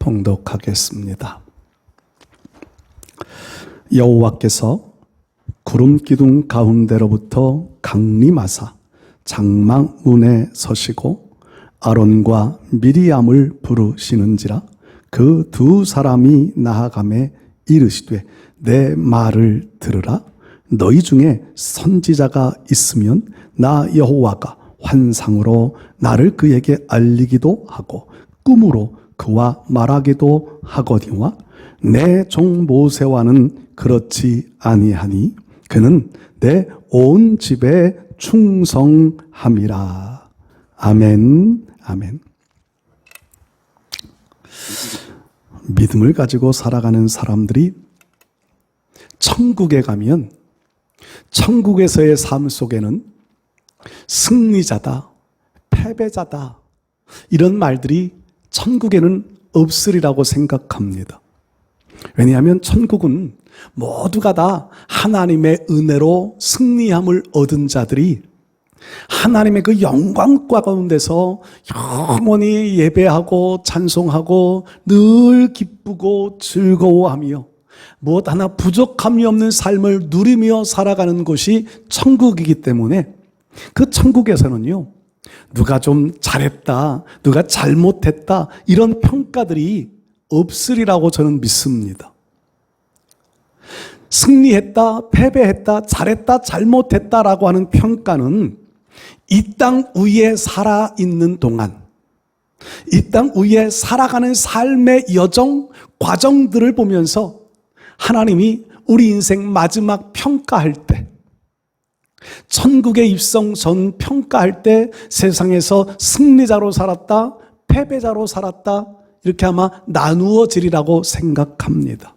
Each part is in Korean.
봉독하겠습니다. 여호와께서 구름 기둥 가운데로부터 강림하사 장막문에 서시고 아론과 미리암을 부르시는지라 그 두 사람이 나아가매 이르시되 내 말을 들으라. 너희 중에 선지자가 있으면 나 여호와가 환상으로 나를 그에게 알리기도 하고 꿈으로 그와 말하기도 하거니와 내 종 모세와는 그렇지 아니하니 그는 내 온 집에 충성함이라. 아멘. 아멘. 믿음을 가지고 살아가는 사람들이 천국에 가면 천국에서의 삶 속에는 승리자다, 패배자다 이런 말들이 천국에는 없으리라고 생각합니다. 왜냐하면 천국은 모두가 다 하나님의 은혜로 승리함을 얻은 자들이 하나님의 그 영광 가운데서 영원히 예배하고 찬송하고 늘 기쁘고 즐거워하며 무엇 하나 부족함이 없는 삶을 누리며 살아가는 곳이 천국이기 때문에 그 천국에서는요, 누가 좀 잘했다, 누가 잘못했다 이런 평가들이 없으리라고 저는 믿습니다. 승리했다, 패배했다, 잘했다, 잘못했다라고 하는 평가는 이 땅 위에 살아있는 동안, 이 땅 위에 살아가는 삶의 여정, 과정들을 보면서 하나님이 우리 인생 마지막 평가할 때, 천국에 입성 전 평가할 때 세상에서 승리자로 살았다, 패배자로 살았다 이렇게 아마 나누어지리라고 생각합니다.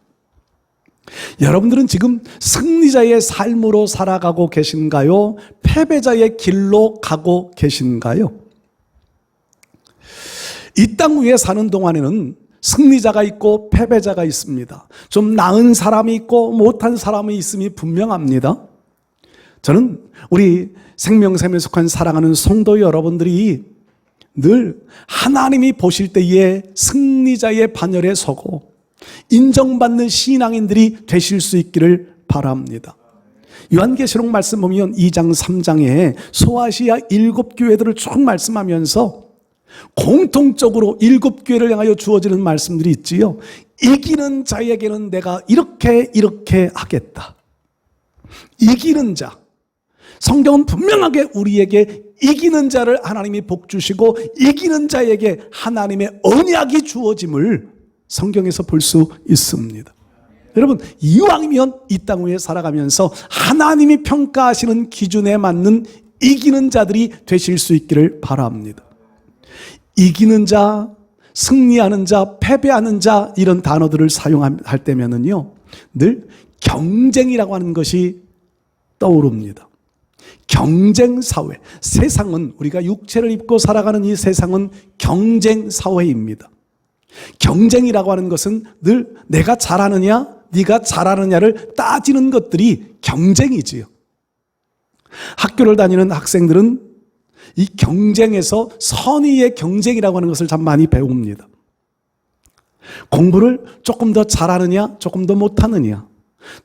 여러분들은 지금 승리자의 삶으로 살아가고 계신가요? 패배자의 길로 가고 계신가요? 이 땅 위에 사는 동안에는 승리자가 있고 패배자가 있습니다. 좀 나은 사람이 있고 못한 사람이 있음이 분명합니다. 저는 우리 생명샘에 속한 사랑하는 성도 여러분들이 늘 하나님이 보실 때에 승리자의 반열에 서고 인정받는 신앙인들이 되실 수 있기를 바랍니다. 요한계시록 말씀 보면 2장 3장에 소아시아 7교회들을 쭉 말씀하면서 공통적으로 7교회를 향하여 주어지는 말씀들이 있지요. 이기는 자에게는 내가 이렇게 하겠다. 이기는 자. 성경은 분명하게 우리에게 이기는 자를 하나님이 복 주시고 이기는 자에게 하나님의 언약이 주어짐을 성경에서 볼 수 있습니다. 여러분, 이왕이면 이 땅 위에 살아가면서 하나님이 평가하시는 기준에 맞는 이기는 자들이 되실 수 있기를 바랍니다. 이기는 자, 승리하는 자, 패배하는 자 이런 단어들을 사용할 때면은요, 늘 경쟁이라고 하는 것이 떠오릅니다. 경쟁 사회. 세상은, 우리가 육체를 입고 살아가는 이 세상은 경쟁 사회입니다. 경쟁이라고 하는 것은 늘 내가 잘하느냐, 네가 잘하느냐를 따지는 것들이 경쟁이지요. 학교를 다니는 학생들은 이 경쟁에서 선의의 경쟁이라고 하는 것을 참 많이 배웁니다. 공부를 조금 더 잘하느냐, 조금 더 못하느냐,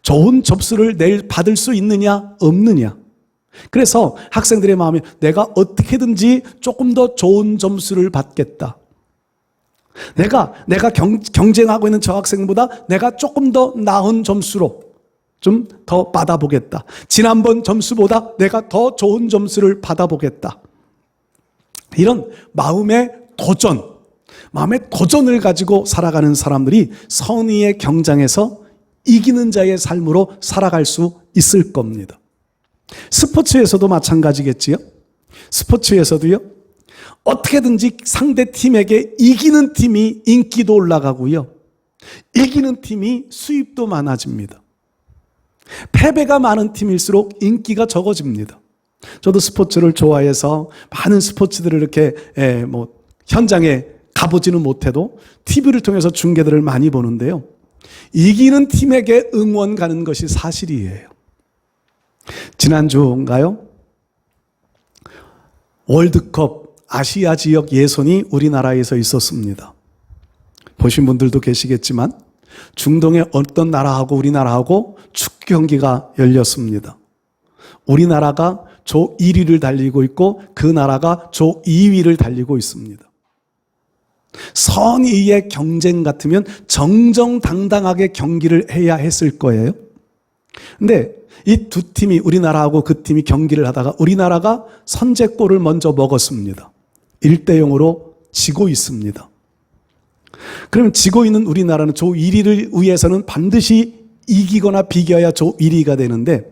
좋은 접수를 내일 받을 수 있느냐, 없느냐. 그래서 학생들의 마음에 내가 어떻게든지 조금 더 좋은 점수를 받겠다. 내가 경쟁하고 있는 저 학생보다 내가 조금 더 나은 점수로 좀 더 받아보겠다. 지난번 점수보다 내가 더 좋은 점수를 받아보겠다. 이런 마음의 도전을 가지고 살아가는 사람들이 선의의 경쟁에서 이기는 자의 삶으로 살아갈 수 있을 겁니다. 스포츠에서도 마찬가지겠지요. 스포츠에서도요, 어떻게든지 상대 팀에게 이기는 팀이 인기도 올라가고요, 이기는 팀이 수입도 많아집니다. 패배가 많은 팀일수록 인기가 적어집니다. 저도 스포츠를 좋아해서 많은 스포츠들을 이렇게 현장에 가보지는 못해도 TV를 통해서 중계들을 많이 보는데요, 이기는 팀에게 응원 가는 것이 사실이에요. 지난주인가요? 월드컵 아시아 지역 예선이 우리나라에서 있었습니다. 보신 분들도 계시겠지만 중동의 어떤 나라하고 우리나라하고 축구 경기가 열렸습니다. 우리나라가 조 1위를 달리고 있고 그 나라가 조 2위를 달리고 있습니다. 선의의 경쟁 같으면 정정당당하게 경기를 해야 했을 거예요. 근데 이 두 팀이, 우리나라하고 그 팀이 경기를 하다가 우리나라가 선제골을 먼저 먹었습니다. 1대0으로 지고 있습니다. 그러면 지고 있는 우리나라는 조 1위를 위해서는 반드시 이기거나 비겨야 조 1위가 되는데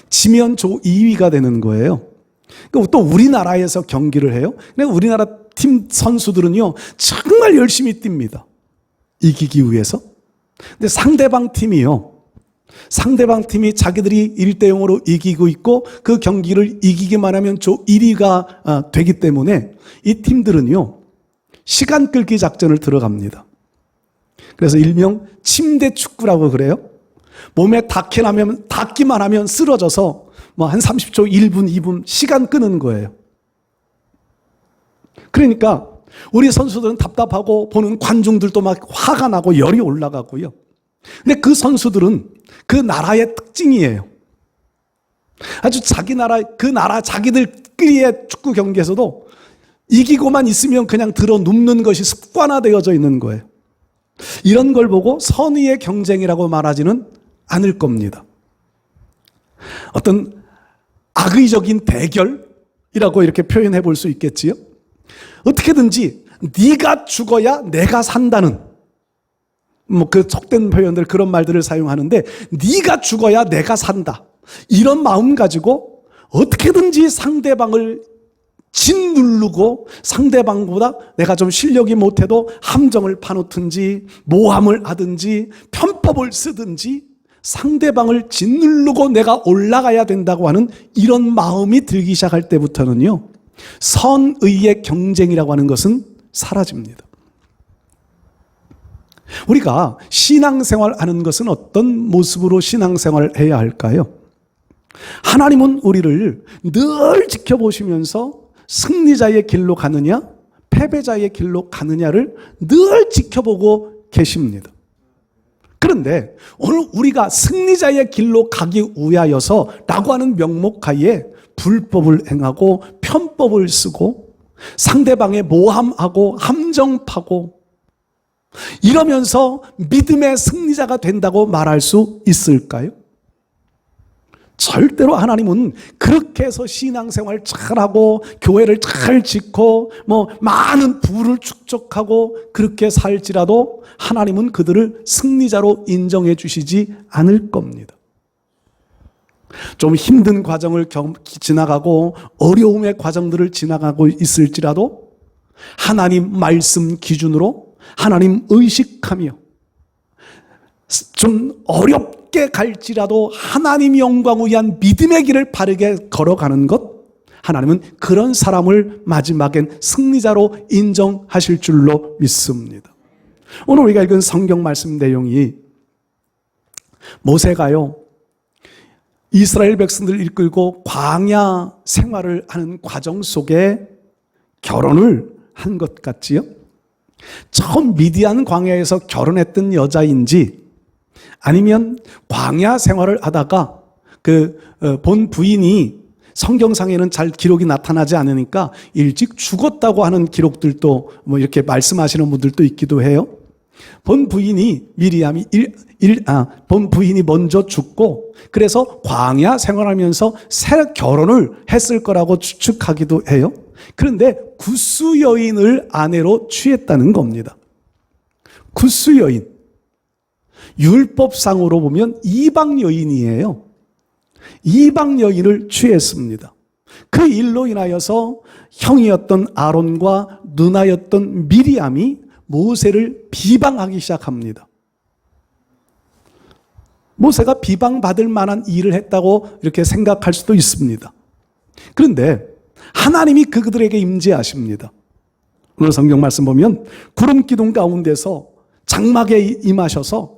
지면 조 2위가 되는 거예요. 또 우리나라에서 경기를 해요. 근데 우리나라 팀 선수들은요, 정말 열심히 뜁니다. 이기기 위해서. 근데 상대방 팀이 자기들이 1대0으로 이기고 있고 그 경기를 이기기만 하면 조 1위가 되기 때문에 이 팀들은요, 시간 끌기 작전을 들어갑니다. 그래서 일명 침대 축구라고 그래요. 몸에 닿기만 하면 쓰러져서 한 30초, 1분, 2분 시간 끄는 거예요. 그러니까 우리 선수들은 답답하고 보는 관중들도 막 화가 나고 열이 올라가고요. 근데 그 선수들은 그 나라의 특징이에요. 아주 자기 나라, 그 나라 자기들끼리의 축구 경기에서도 이기고만 있으면 그냥 들어 눕는 것이 습관화되어져 있는 거예요. 이런 걸 보고 선의의 경쟁이라고 말하지는 않을 겁니다. 어떤 악의적인 대결이라고 이렇게 표현해 볼 수 있겠지요. 어떻게든지 네가 죽어야 내가 산다는 그 속된 표현들, 그런 말들을 사용하는데 네가 죽어야 내가 산다, 이런 마음 가지고 어떻게든지 상대방을 짓누르고 상대방보다 내가 좀 실력이 못해도 함정을 파놓든지 모함을 하든지 편법을 쓰든지 상대방을 짓누르고 내가 올라가야 된다고 하는 이런 마음이 들기 시작할 때부터는요, 선의의 경쟁이라고 하는 것은 사라집니다. 우리가 신앙생활하는 것은 어떤 모습으로 신앙생활을 해야 할까요? 하나님은 우리를 늘 지켜보시면서 승리자의 길로 가느냐 패배자의 길로 가느냐를 늘 지켜보고 계십니다. 그런데 오늘 우리가 승리자의 길로 가기 위하여서 라고 하는 명목하에 불법을 행하고 편법을 쓰고 상대방의 모함하고 함정파고 이러면서 믿음의 승리자가 된다고 말할 수 있을까요? 절대로 하나님은 그렇게 해서 신앙생활 잘하고 교회를 잘 짓고 많은 부를 축적하고 그렇게 살지라도 하나님은 그들을 승리자로 인정해 주시지 않을 겁니다. 좀 힘든 과정을 지나가고 어려움의 과정들을 지나가고 있을지라도 하나님 말씀 기준으로 하나님 의식하며 좀 어렵게 갈지라도 하나님 영광을 위한 믿음의 길을 바르게 걸어가는 것, 하나님은 그런 사람을 마지막엔 승리자로 인정하실 줄로 믿습니다. 오늘 우리가 읽은 성경 말씀 내용이 모세가요, 이스라엘 백성들을 이끌고 광야 생활을 하는 과정 속에 결혼을 한 것 같지요? 처음 미디안 광야에서 결혼했던 여자인지 아니면 광야 생활을 하다가 본 부인이 성경상에는 잘 기록이 나타나지 않으니까 일찍 죽었다고 하는 기록들도 이렇게 말씀하시는 분들도 있기도 해요. 본 부인이 본 부인이 먼저 죽고 그래서 광야 생활하면서 새 결혼을 했을 거라고 추측하기도 해요. 그런데 구스 여인을 아내로 취했다는 겁니다. 구스 여인, 율법상으로 보면 이방 여인이에요. 이방 여인을 취했습니다. 그 일로 인하여서 형이었던 아론과 누나였던 미리암이 모세를 비방하기 시작합니다. 모세가 비방받을 만한 일을 했다고 이렇게 생각할 수도 있습니다. 그런데 하나님이 그들에게 임재하십니다. 오늘 성경 말씀 보면 구름 기둥 가운데서 장막에 임하셔서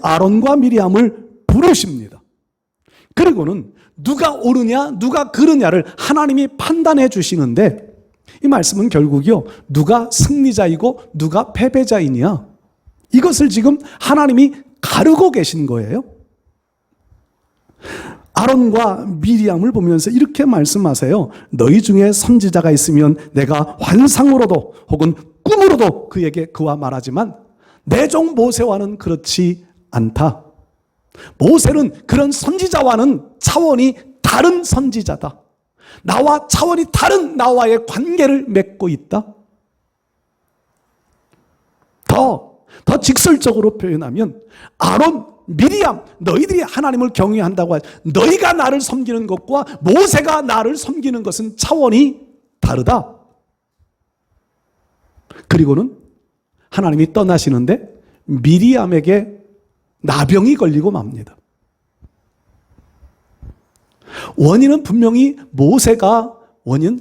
아론과 미리암을 부르십니다. 그리고는 누가 옳으냐 누가 그르냐를 하나님이 판단해 주시는데 이 말씀은 결국이요, 누가 승리자이고 누가 패배자이냐, 이것을 지금 하나님이 가르고 계신 거예요. 아론과 미리암을 보면서 이렇게 말씀하세요. 너희 중에 선지자가 있으면 내가 환상으로도 혹은 꿈으로도 그에게 그와 말하지만 내 종 모세와는 그렇지 않다. 모세는 그런 선지자와는 차원이 다른 선지자다. 나와 차원이 다른 나와의 관계를 맺고 있다. 더 직설적으로 표현하면 아론, 미리암, 너희들이 하나님을 경외한다고 하지, 너희가 나를 섬기는 것과 모세가 나를 섬기는 것은 차원이 다르다. 그리고는 하나님이 떠나시는데 미리암에게 나병이 걸리고 맙니다. 원인은 분명히 모세가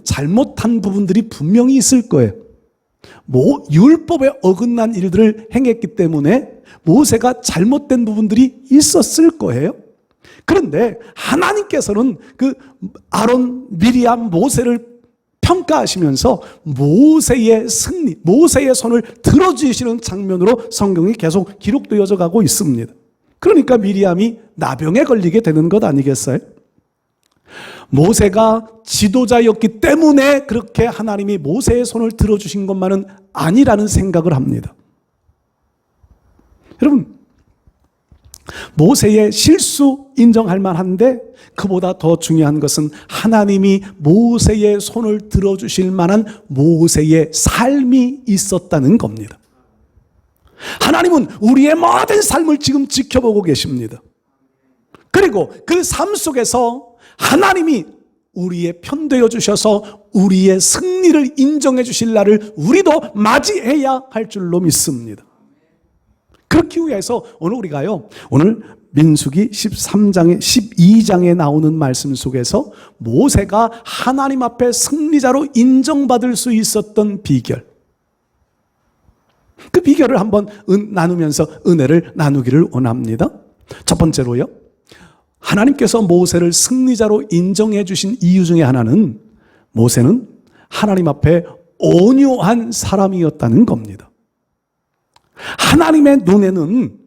잘못한 부분들이 분명히 있을 거예요. 율법에 어긋난 일들을 행했기 때문에 모세가 잘못된 부분들이 있었을 거예요. 그런데 하나님께서는 그 아론, 미리암, 모세를 평가하시면서 모세의 승리, 모세의 손을 들어주시는 장면으로 성경이 계속 기록되어져 가고 있습니다. 그러니까 미리암이 나병에 걸리게 되는 것 아니겠어요? 모세가 지도자였기 때문에 그렇게 하나님이 모세의 손을 들어주신 것만은 아니라는 생각을 합니다. 여러분, 모세의 실수 인정할 만한데 그보다 더 중요한 것은 하나님이 모세의 손을 들어주실 만한 모세의 삶이 있었다는 겁니다. 하나님은 우리의 모든 삶을 지금 지켜보고 계십니다. 그리고 그 삶 속에서 하나님이 우리의 편 되어 주셔서 우리의 승리를 인정해 주실 날을 우리도 맞이해야 할 줄로 믿습니다. 그렇기 위해서 오늘 민수기 12장에 나오는 말씀 속에서 모세가 하나님 앞에 승리자로 인정받을 수 있었던 비결, 그 비결을 한번 나누면서 은혜를 나누기를 원합니다. 첫 번째로요, 하나님께서 모세를 승리자로 인정해 주신 이유 중에 하나는 모세는 하나님 앞에 온유한 사람이었다는 겁니다. 하나님의 눈에는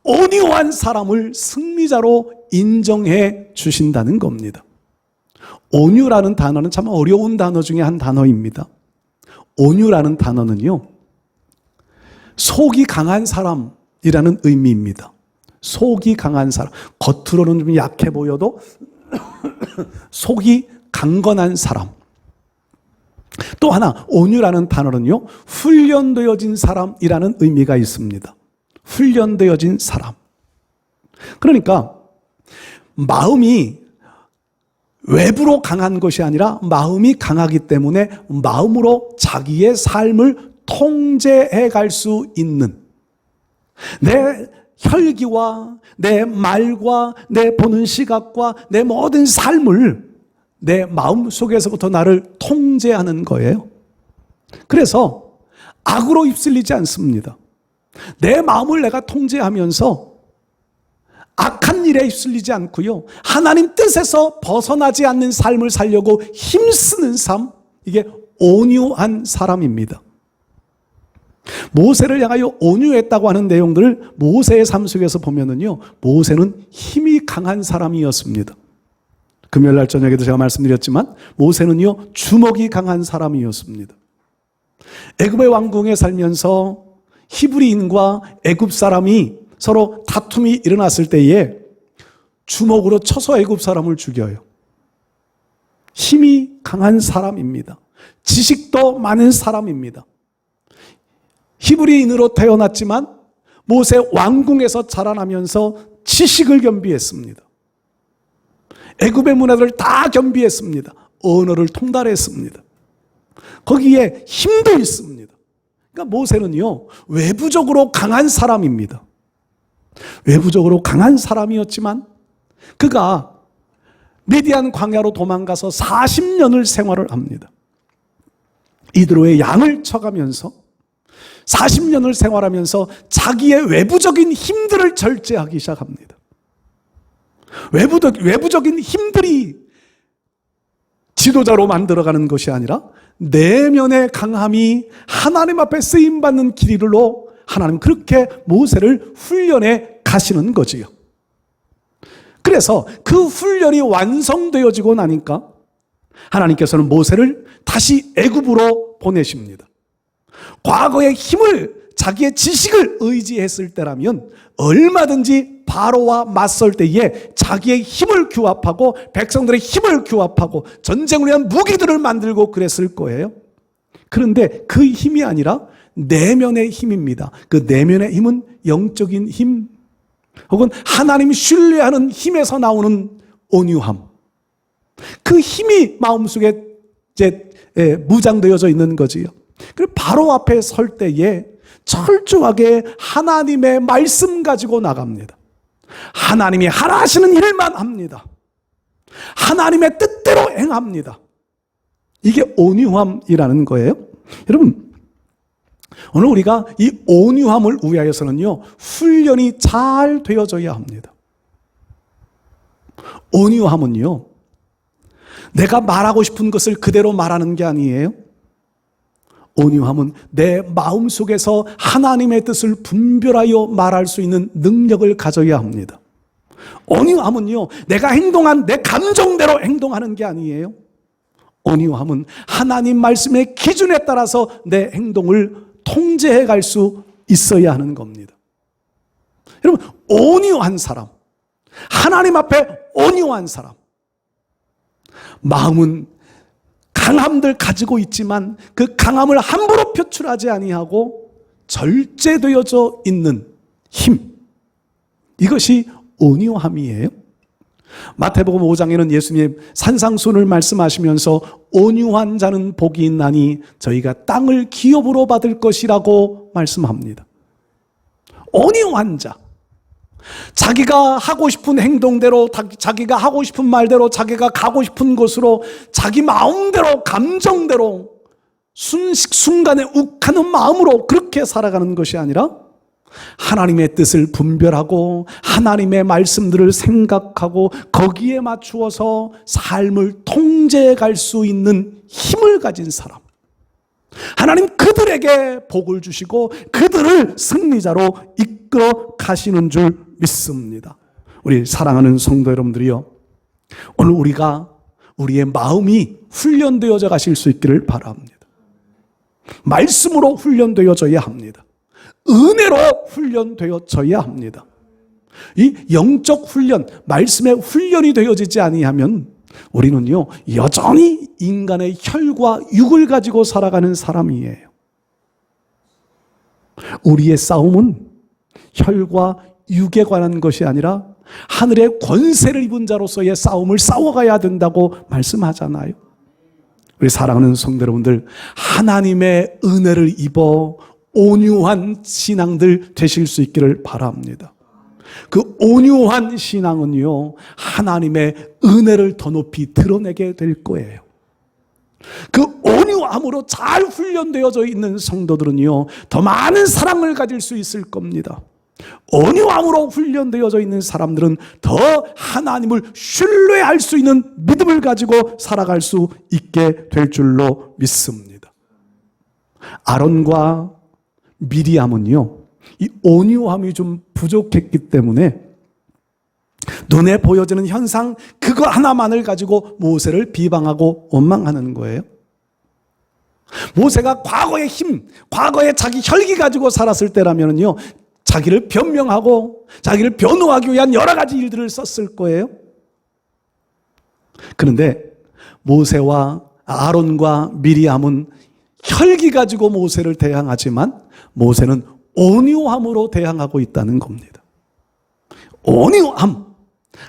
온유한 사람을 승리자로 인정해 주신다는 겁니다. 온유라는 단어는 참 어려운 단어 중에 한 단어입니다. 온유라는 단어는요, 속이 강한 사람이라는 의미입니다. 속이 강한 사람, 겉으로는 좀 약해 보여도 속이 강건한 사람. 또 하나, 온유라는 단어는요, 훈련되어진 사람이라는 의미가 있습니다. 훈련되어진 사람. 그러니까 마음이 외부로 강한 것이 아니라 마음이 강하기 때문에 마음으로 자기의 삶을 통제해 갈 수 있는, 내 혈기와 내 말과 내 보는 시각과 내 모든 삶을 내 마음 속에서부터 나를 통제하는 거예요. 그래서 악으로 휩쓸리지 않습니다. 내 마음을 내가 통제하면서 악한 일에 휩쓸리지 않고요, 하나님 뜻에서 벗어나지 않는 삶을 살려고 힘쓰는 삶, 이게 온유한 사람입니다. 모세를 향하여 온유했다고 하는 내용들을 모세의 삶 속에서 보면은요, 모세는 힘이 강한 사람이었습니다. 금요일날 저녁에도 제가 말씀드렸지만 모세는요, 주먹이 강한 사람이었습니다. 애굽의 왕궁에 살면서 히브리인과 애굽 사람이 서로 다툼이 일어났을 때에 주먹으로 쳐서 애굽 사람을 죽여요. 힘이 강한 사람입니다. 지식도 많은 사람입니다. 히브리인으로 태어났지만 모세 왕궁에서 자라나면서 지식을 겸비했습니다. 애굽의 문화를 다 겸비했습니다. 언어를 통달했습니다. 거기에 힘도 있습니다. 그러니까 모세는요, 외부적으로 강한 사람입니다. 외부적으로 강한 사람이었지만 그가 미디안 광야로 도망가서 40년을 생활을 합니다. 이드로의 양을 쳐가면서 40년을 생활하면서 자기의 외부적인 힘들을 절제하기 시작합니다. 외부적인 힘들이 지도자로 만들어가는 것이 아니라 내면의 강함이 하나님 앞에 쓰임받는 길로 하나님 그렇게 모세를 훈련해 가시는 거지요. 그래서 그 훈련이 완성되어지고 나니까 하나님께서는 모세를 다시 애굽으로 보내십니다. 과거의 힘을, 자기의 지식을 의지했을 때라면 얼마든지 바로와 맞설 때에 자기의 힘을 규합하고 백성들의 힘을 규합하고 전쟁을 위한 무기들을 만들고 그랬을 거예요. 그런데 그 힘이 아니라 내면의 힘입니다. 그 내면의 힘은 영적인 힘, 혹은 하나님이 신뢰하는 힘에서 나오는 온유함, 그 힘이 마음속에 이제 무장되어져 있는 거지요. 그리고 바로 앞에 설 때에 철저하게 하나님의 말씀 가지고 나갑니다. 하나님이 하라 하시는 일만 합니다. 하나님의 뜻대로 행합니다. 이게 온유함이라는 거예요. 여러분, 오늘 우리가 이 온유함을 위하여서는요, 훈련이 잘 되어져야 합니다. 온유함은요, 내가 말하고 싶은 것을 그대로 말하는 게 아니에요. 온유함은 내 마음속에서 하나님의 뜻을 분별하여 말할 수 있는 능력을 가져야 합니다. 온유함은요, 내가 행동한 내 감정대로 행동하는 게 아니에요. 온유함은 하나님 말씀의 기준에 따라서 내 행동을 통제해 갈 수 있어야 하는 겁니다. 여러분, 온유한 사람, 하나님 앞에 온유한 사람, 마음은 강함들 가지고 있지만 그 강함을 함부로 표출하지 아니하고 절제되어져 있는 힘, 이것이 온유함이에요. 마태복음 5장에는 예수님 산상수훈을 말씀하시면서 온유한 자는 복이 있나니 저희가 땅을 기업으로 받을 것이라고 말씀합니다. 온유한 자, 자기가 하고 싶은 행동대로, 자기가 하고 싶은 말대로, 자기가 가고 싶은 곳으로 자기 마음대로, 감정대로 순간에 욱하는 마음으로 그렇게 살아가는 것이 아니라 하나님의 뜻을 분별하고 하나님의 말씀들을 생각하고 거기에 맞추어서 삶을 통제해 갈 수 있는 힘을 가진 사람, 하나님 그들에게 복을 주시고 그들을 승리자로 이끌어 가시는 줄 믿습니다. 우리 사랑하는 성도 여러분들이요, 오늘 우리가 우리의 마음이 훈련되어져 가실 수 있기를 바랍니다. 말씀으로 훈련되어져야 합니다. 은혜로 훈련되어져야 합니다. 이 영적 훈련, 말씀의 훈련이 되어지지 아니하면 우리는요, 여전히 인간의 혈과 육을 가지고 살아가는 사람이에요. 우리의 싸움은 혈과 육에 관한 것이 아니라 하늘의 권세를 입은 자로서의 싸움을 싸워가야 된다고 말씀하잖아요. 우리 사랑하는 성도 여러분들, 하나님의 은혜를 입어 온유한 신앙들 되실 수 있기를 바랍니다. 그 온유한 신앙은요, 하나님의 은혜를 더 높이 드러내게 될 거예요. 그 온유함으로 잘 훈련되어져 있는 성도들은요, 더 많은 사랑을 가질 수 있을 겁니다. 온유함으로 훈련되어져 있는 사람들은 더 하나님을 신뢰할 수 있는 믿음을 가지고 살아갈 수 있게 될 줄로 믿습니다. 아론과 미리암은요, 이 온유함이 좀 부족했기 때문에 눈에 보여지는 현상 그거 하나만을 가지고 모세를 비방하고 원망하는 거예요. 모세가 과거의 힘, 과거의 자기 혈기 가지고 살았을 때라면요, 자기를 변명하고 자기를 변호하기 위한 여러 가지 일들을 썼을 거예요. 그런데 모세와 아론과 미리암은 혈기 가지고 모세를 대항하지만 모세는 온유함으로 대항하고 있다는 겁니다. 온유함,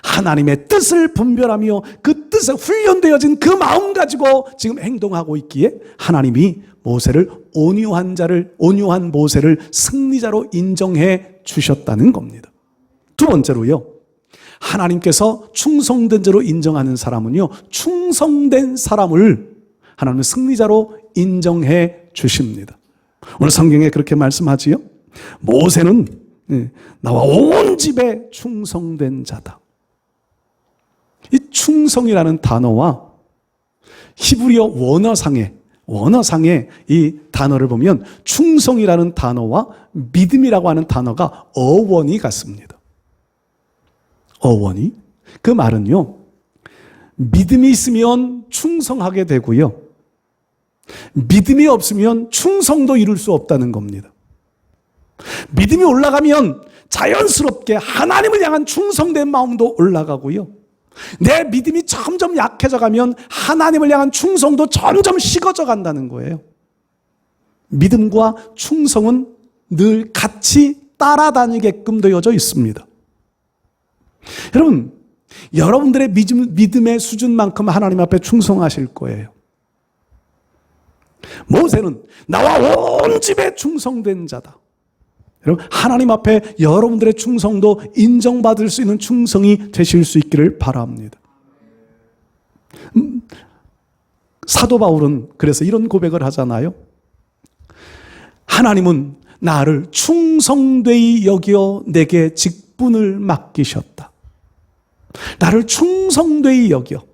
하나님의 뜻을 분별하며 그 뜻에 훈련되어진 그 마음 가지고 지금 행동하고 있기에 하나님이 모세를 온유한 모세를 승리자로 인정해 주셨다는 겁니다. 두 번째로요, 하나님께서 충성된 자로 인정하는 사람은요, 충성된 사람을 하나님은 승리자로 인정해 주십니다. 오늘 성경에 그렇게 말씀하지요. 모세는 나와 온 집에 충성된 자다. 이 충성이라는 단어와 히브리어 원어상의 이 단어를 보면 충성이라는 단어와 믿음이라고 하는 단어가 어원이 같습니다. 어원이. 그 말은요, 믿음이 있으면 충성하게 되고요, 믿음이 없으면 충성도 이룰 수 없다는 겁니다. 믿음이 올라가면 자연스럽게 하나님을 향한 충성된 마음도 올라가고요, 내 믿음이 점점 약해져 가면 하나님을 향한 충성도 점점 식어져 간다는 거예요. 믿음과 충성은 늘 같이 따라다니게끔 되어져 있습니다. 여러분, 여러분들의 믿음의 수준만큼 하나님 앞에 충성하실 거예요. 모세는 나와 온 집에 충성된 자다. 여러분, 하나님 앞에 여러분들의 충성도 인정받을 수 있는 충성이 되실 수 있기를 바랍니다. 사도 바울은 그래서 이런 고백을 하잖아요. 하나님은 나를 충성되이 여겨 내게 직분을 맡기셨다. 나를 충성되이 여겨.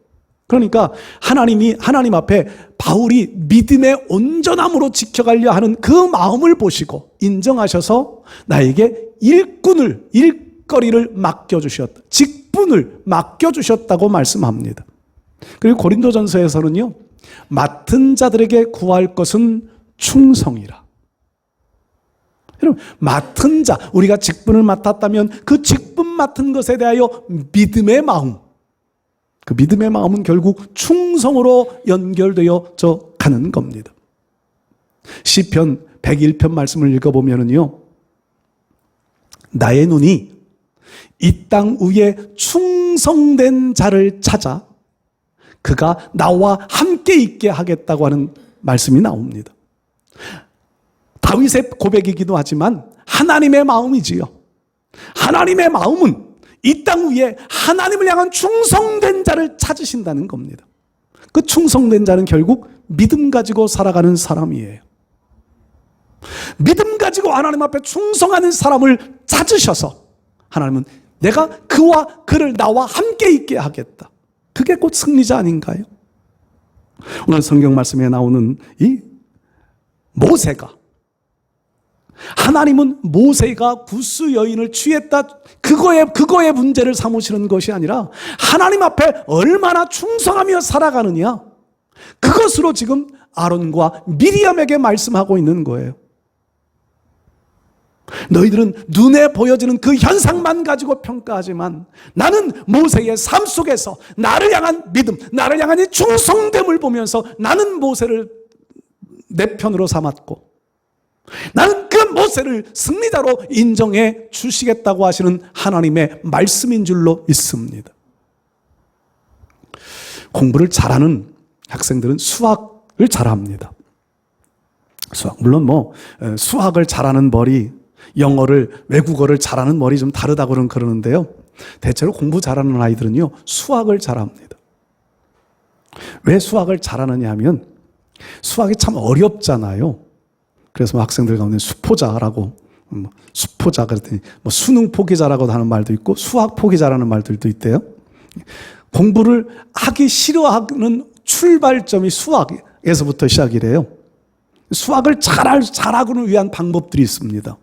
그러니까 하나님 앞에 바울이 믿음의 온전함으로 지켜가려 하는 그 마음을 보시고 인정하셔서 나에게 일거리를 맡겨주셨다. 직분을 맡겨주셨다고 말씀합니다. 그리고 고린도전서에서는요, 맡은 자들에게 구할 것은 충성이라. 여러분, 맡은 자, 우리가 직분을 맡았다면 그 직분 맡은 것에 대하여 믿음의 마음, 그 믿음의 마음은 결국 충성으로 연결되어져 가는 겁니다. 시편 101편 말씀을 읽어보면요, 나의 눈이 이 땅 위에 충성된 자를 찾아 그가 나와 함께 있게 하겠다고 하는 말씀이 나옵니다. 다윗의 고백이기도 하지만 하나님의 마음이지요. 하나님의 마음은 이 땅 위에 하나님을 향한 충성된 자를 찾으신다는 겁니다. 그 충성된 자는 결국 믿음 가지고 살아가는 사람이에요. 믿음 가지고 하나님 앞에 충성하는 사람을 찾으셔서 하나님은 내가 그를 나와 함께 있게 하겠다. 그게 곧 승리자 아닌가요? 오늘 성경 말씀에 나오는 이 모세가, 하나님은 모세가 구스 여인을 취했다, 그거의 문제를 삼으시는 것이 아니라 하나님 앞에 얼마나 충성하며 살아가느냐, 그것으로 지금 아론과 미리암에게 말씀하고 있는 거예요. 너희들은 눈에 보여지는 그 현상만 가지고 평가하지만 나는 모세의 삶 속에서 나를 향한 믿음, 나를 향한 이 충성됨을 보면서 나는 모세를 내 편으로 삼았고 나는 그 모세를 승리자로 인정해 주시겠다고 하시는 하나님의 말씀인 줄로 믿습니다. 공부를 잘하는 학생들은 수학을 잘합니다. 물론 수학을 잘하는 머리, 영어를, 외국어를 잘하는 머리 좀 다르다고는 그러는데요, 대체로 공부 잘하는 아이들은요, 수학을 잘합니다. 왜 수학을 잘하느냐 하면 수학이 참 어렵잖아요. 그래서 학생들 가운데 수포자라고, 수포자 그랬더니 수능 포기자라고 하는 말도 있고 수학 포기자라는 말들도 있대요. 공부를 하기 싫어하는 출발점이 수학에서부터 시작이래요. 수학을 잘하고는 위한 방법들이 있습니다.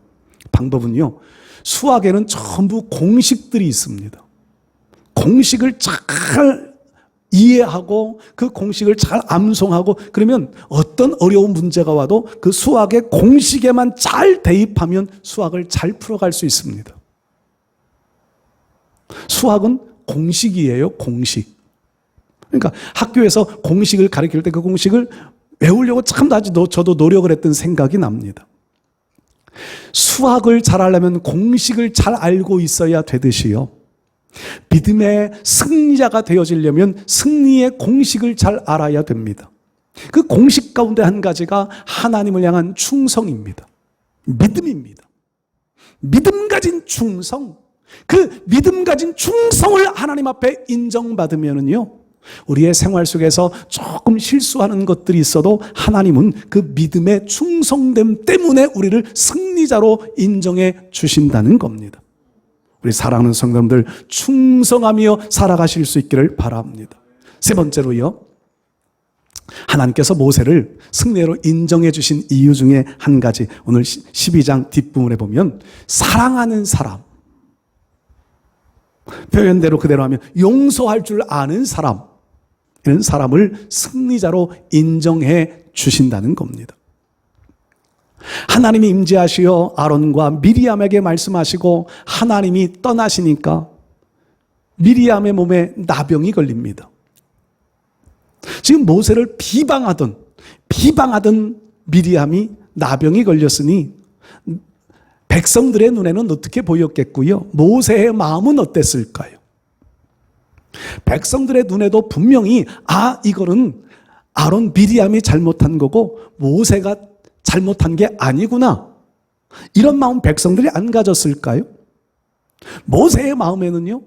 방법은요, 수학에는 전부 공식들이 있습니다. 공식을 잘 이해하고 그 공식을 잘 암송하고, 그러면 어떤 어려운 문제가 와도 그 수학의 공식에만 잘 대입하면 수학을 잘 풀어갈 수 있습니다. 수학은 공식이에요, 공식. 그러니까 학교에서 공식을 가르칠 때 그 공식을 외우려고 참 저도 노력을 했던 생각이 납니다. 수학을 잘하려면 공식을 잘 알고 있어야 되듯이요, 믿음의 승리자가 되어지려면 승리의 공식을 잘 알아야 됩니다. 그 공식 가운데 한 가지가 하나님을 향한 충성입니다. 믿음입니다. 믿음 가진 충성, 그 믿음 가진 충성을 하나님 앞에 인정받으면은요, 우리의 생활 속에서 조금 실수하는 것들이 있어도 하나님은 그 믿음의 충성됨 때문에 우리를 승리자로 인정해 주신다는 겁니다. 우리 사랑하는 성도님들, 충성하며 살아가실 수 있기를 바랍니다. 세 번째로요, 하나님께서 모세를 승리로 인정해 주신 이유 중에 한 가지, 오늘 12장 뒷부분에 보면 사랑하는 사람, 표현대로 그대로 하면 용서할 줄 아는 사람, 이런 사람을 승리자로 인정해 주신다는 겁니다. 하나님이 임재하시어 아론과 미리암에게 말씀하시고 하나님이 떠나시니까 미리암의 몸에 나병이 걸립니다. 지금 모세를 비방하던 미리암이 나병이 걸렸으니 백성들의 눈에는 어떻게 보였겠고요? 모세의 마음은 어땠을까요? 백성들의 눈에도 분명히 이거는 아론 미리암이 잘못한 거고 모세가 잘못한 게 아니구나, 이런 마음 백성들이 안 가졌을까요? 모세의 마음에는요,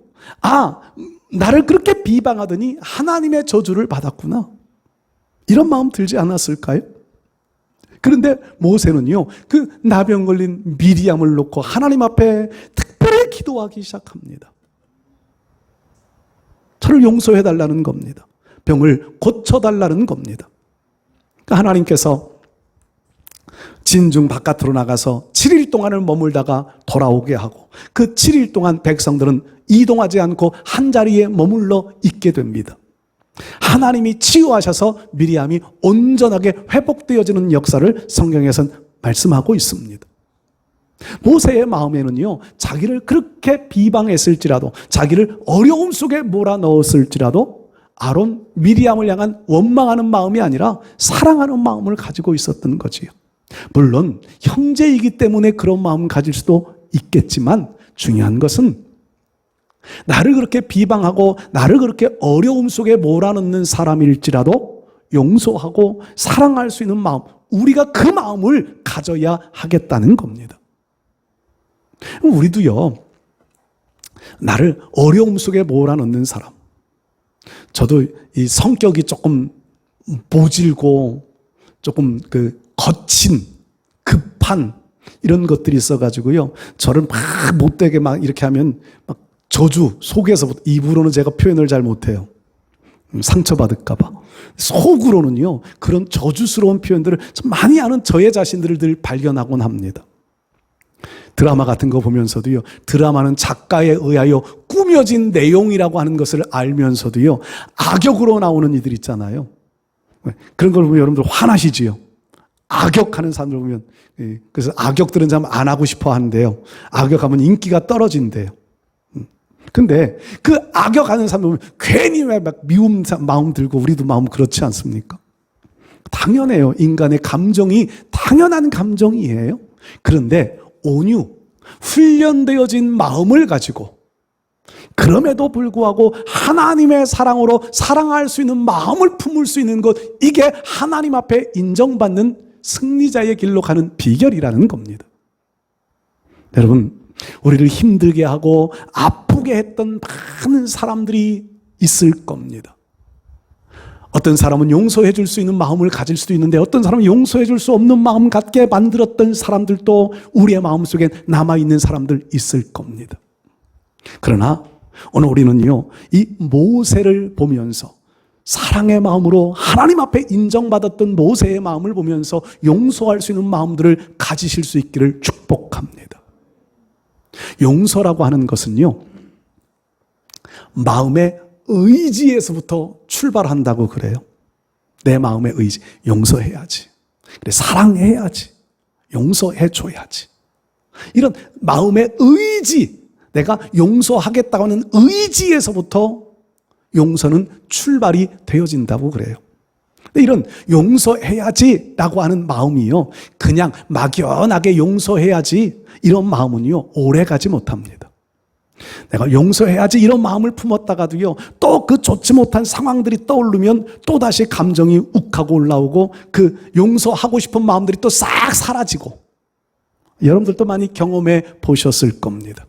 나를 그렇게 비방하더니 하나님의 저주를 받았구나, 이런 마음 들지 않았을까요? 그런데 모세는요, 그 나병 걸린 미리암을 놓고 하나님 앞에 특별히 기도하기 시작합니다. 저를 용서해달라는 겁니다. 병을 고쳐달라는 겁니다. 그러니까 하나님께서 진중 바깥으로 나가서 7일 동안을 머물다가 돌아오게 하고 그 7일 동안 백성들은 이동하지 않고 한자리에 머물러 있게 됩니다. 하나님이 치유하셔서 미리암이 온전하게 회복되어지는 역사를 성경에서는 말씀하고 있습니다. 모세의 마음에는요, 자기를 그렇게 비방했을지라도, 자기를 어려움 속에 몰아넣었을지라도 아론, 미리암을 향한 원망하는 마음이 아니라 사랑하는 마음을 가지고 있었던 거지요. 물론 형제이기 때문에 그런 마음을 가질 수도 있겠지만 중요한 것은 나를 그렇게 비방하고 나를 그렇게 어려움 속에 몰아넣는 사람일지라도 용서하고 사랑할 수 있는 마음, 우리가 그 마음을 가져야 하겠다는 겁니다. 우리도요, 나를 어려움 속에 몰아넣는 사람, 저도 이 성격이 조금 모질고 조금 거친, 급한 이런 것들이 있어가지고요, 저를 막 못되게 막 이렇게 하면 막 저주, 속에서부터, 입으로는 제가 표현을 잘 못해요. 상처받을까봐. 속으로는요, 그런 저주스러운 표현들을 좀 많이 하는 저의 자신들을 늘 발견하곤 합니다. 드라마 같은 거 보면서도요, 드라마는 작가에 의하여 꾸며진 내용이라고 하는 것을 알면서도요, 악역으로 나오는 이들 있잖아요. 그런 걸 보면 여러분들 화나시지요. 악역하는 사람들 보면, 그래서 악역들은 참 안 하고 싶어 하는데요, 악역하면 인기가 떨어진대요. 근데 그 악역하는 사람들 보면 괜히 왜 막 미움 마음 들고, 우리도 마음 그렇지 않습니까? 당연해요. 인간의 감정이 당연한 감정이에요. 그런데 온유, 훈련되어진 마음을 가지고 그럼에도 불구하고 하나님의 사랑으로 사랑할 수 있는 마음을 품을 수 있는 것, 이게 하나님 앞에 인정받는 승리자의 길로 가는 비결이라는 겁니다. 여러분, 우리를 힘들게 하고 아프게 했던 많은 사람들이 있을 겁니다. 어떤 사람은 용서해 줄 수 있는 마음을 가질 수도 있는데 어떤 사람은 용서해 줄 수 없는 마음 갖게 만들었던 사람들도 우리의 마음속에 남아있는 사람들 있을 겁니다. 그러나 오늘 우리는요, 이 모세를 보면서 사랑의 마음으로 하나님 앞에 인정받았던 모세의 마음을 보면서 용서할 수 있는 마음들을 가지실 수 있기를 축복합니다. 용서라고 하는 것은요, 마음의 의지에서부터 출발한다고 그래요. 내 마음의 의지, 용서해야지, 그래, 사랑해야지, 용서해줘야지, 이런 마음의 의지, 내가 용서하겠다고 하는 의지에서부터 용서는 출발이 되어진다고 그래요. 이런 용서해야지라고 하는 마음이요, 그냥 막연하게 용서해야지 이런 마음은요, 오래가지 못합니다. 내가 용서해야지 이런 마음을 품었다가도요, 또 그 좋지 못한 상황들이 떠오르면 또다시 감정이 욱하고 올라오고 그 용서하고 싶은 마음들이 또 싹 사라지고, 여러분들도 많이 경험해 보셨을 겁니다.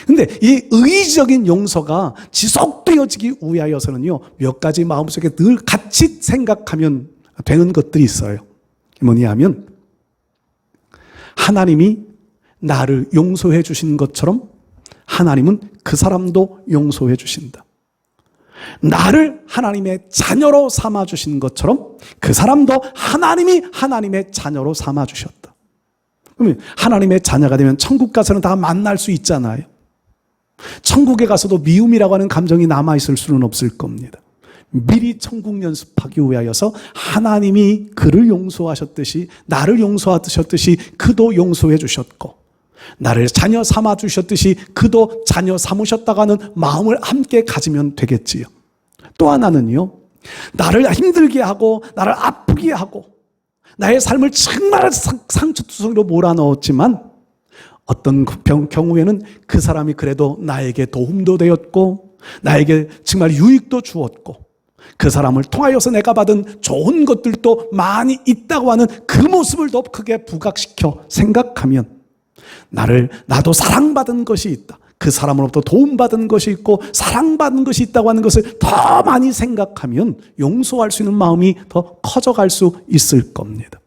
근데 이 의지적인 용서가 지속되어지기 위하여서는요, 몇 가지 마음속에 늘 같이 생각하면 되는 것들이 있어요. 뭐냐 하면, 하나님이 나를 용서해 주신 것처럼 하나님은 그 사람도 용서해 주신다. 나를 하나님의 자녀로 삼아주신 것처럼 그 사람도 하나님이 하나님의 자녀로 삼아주셨다. 그러면 하나님의 자녀가 되면 천국 가서는 다 만날 수 있잖아요. 천국에 가서도 미움이라고 하는 감정이 남아있을 수는 없을 겁니다. 미리 천국 연습하기 위하여서 하나님이 그를 용서하셨듯이 나를 용서하셨듯이 그도 용서해 주셨고, 나를 자녀 삼아 주셨듯이 그도 자녀 삼으셨다고 하는 마음을 함께 가지면 되겠지요. 또 하나는요, 나를 힘들게 하고 나를 아프게 하고 나의 삶을 정말 상처투성이로 몰아넣었지만 어떤 경우에는 그 사람이 그래도 나에게 도움도 되었고 나에게 정말 유익도 주었고 그 사람을 통하여서 내가 받은 좋은 것들도 많이 있다고 하는 그 모습을 더 크게 부각시켜 생각하면 나도 사랑받은 것이 있다, 그 사람으로부터 도움받은 것이 있고 사랑받은 것이 있다고 하는 것을 더 많이 생각하면 용서할 수 있는 마음이 더 커져갈 수 있을 겁니다.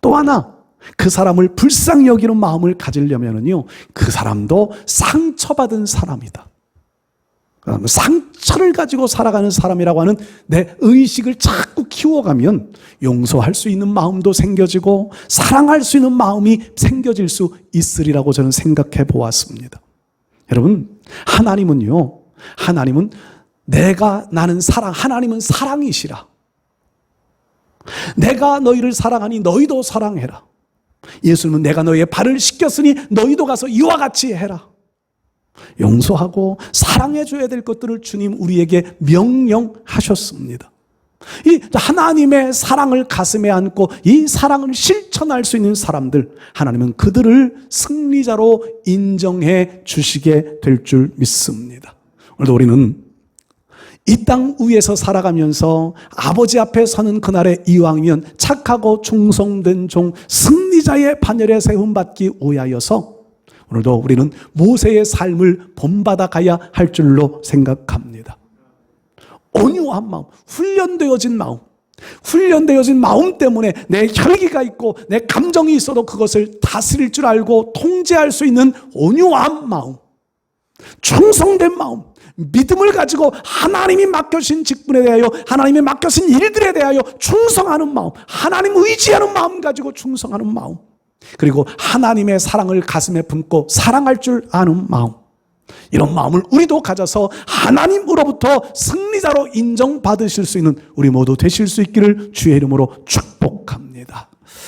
또 하나, 그 사람을 불쌍히 여기는 마음을 가지려면요, 그 사람도 상처받은 사람이다, 상처를 가지고 살아가는 사람이라고 하는 내 의식을 자꾸 키워가면 용서할 수 있는 마음도 생겨지고 사랑할 수 있는 마음이 생겨질 수 있으리라고 저는 생각해 보았습니다. 여러분, 하나님은 나는 사랑, 하나님은 사랑이시라. 내가 너희를 사랑하니 너희도 사랑해라. 예수님은 내가 너희의 발을 씻겼으니 너희도 가서 이와 같이 해라. 용서하고 사랑해 줘야 될 것들을 주님 우리에게 명령하셨습니다. 이 하나님의 사랑을 가슴에 안고 이 사랑을 실천할 수 있는 사람들, 하나님은 그들을 승리자로 인정해 주시게 될 줄 믿습니다. 오늘도 우리는 이 땅 위에서 살아가면서 아버지 앞에 서는 그날의 이왕이면 착하고 충성된 종, 승리자의 반열에 세움받기 위하여서 오늘도 우리는 모세의 삶을 본받아 가야 할 줄로 생각합니다. 온유한 마음, 훈련되어진 마음 때문에 내 혈기가 있고 내 감정이 있어도 그것을 다스릴 줄 알고 통제할 수 있는 온유한 마음, 충성된 마음, 믿음을 가지고 하나님이 맡겨신 직분에 대하여, 하나님이 맡겨신 일들에 대하여 충성하는 마음, 하나님 의지하는 마음 가지고 충성하는 마음, 그리고 하나님의 사랑을 가슴에 품고 사랑할 줄 아는 마음, 이런 마음을 우리도 가져서 하나님으로부터 승리자로 인정받으실 수 있는 우리 모두 되실 수 있기를 주의 이름으로 축복합니다.